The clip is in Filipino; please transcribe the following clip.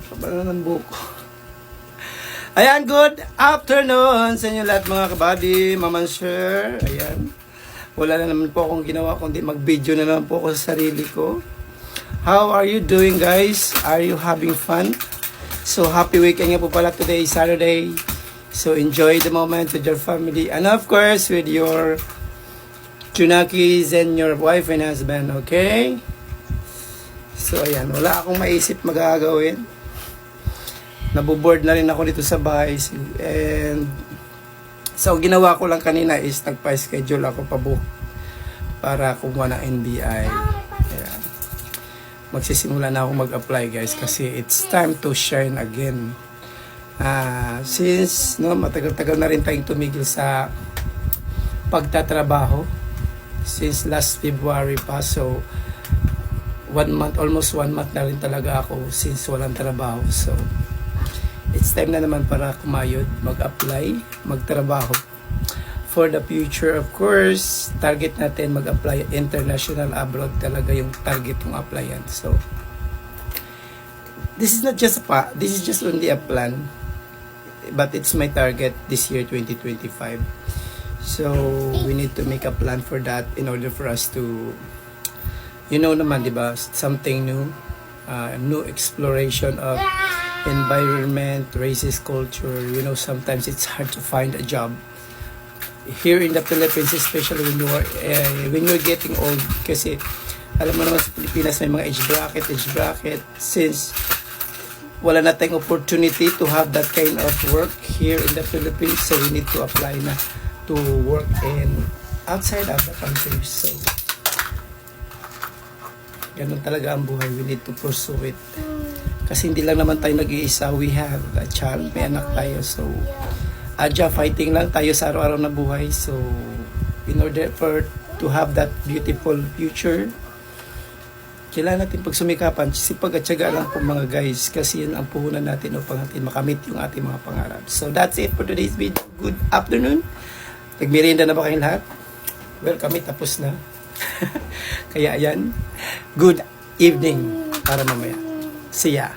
Kapala ng buko. Ayan, good afternoon sa inyo lahat mga kabady, mamansher. Ayan. Wala na naman po akong ginawa kundi mag-video na naman po ako sa sarili ko. How are you doing, guys? Are you having fun? So, happy weekend nga po pala today, Saturday. So, enjoy the moment with your family. And of course, with your Junakis and your wife and husband, okay? So, ayan. Wala akong maisip magagawin. Nabuboard na rin ako dito sa bahay. And, so, ginawa ko lang kanina is nagpa-schedule ako pabook para kumuha ng NBI. Ayan. Magsisimula na ako mag-apply, guys, kasi it's time to shine again. Since matagal-tagal na rin tayong tumigil sa pagtatrabaho since last February pa, so 1 month, almost 1 month na rin talaga ako since walang trabaho. So it's time na naman para kumayod, mag-apply, magtrabaho for the future. Of course, target natin mag-apply international, abroad talaga yung target ng applyan. So this is not just this is just only a plan, but it's my target this year 2025. So we need to make a plan for that in order for us to, you know naman, di ba, something new, new exploration of environment, racist culture. You know, sometimes it's hard to find a job here in the Philippines, especially when you're getting old, kasi alam mo naman sa Pilipinas may mga age bracket, since wala na tayong opportunity to have that kind of work here in the Philippines, so we need to apply na to work in outside of the country. So ganun talaga ang buhay, we need to pursue it, kasi hindi lang naman tayo nag-iisa, we have a child, may anak tayo. So adya, fighting lang tayo sa araw-araw na buhay. So in order to have that beautiful future, kailangan natin pagsumikapan, sipag at tiyaga lang po mga guys, kasi yun ang puhunan natin upang natin makamit yung ating mga pangarap. So that's it for today's video. Good afternoon. Nagmerienda na ba kayong lahat? Well, kami tapos na. Kaya ayan, good evening para mamaya. See ya.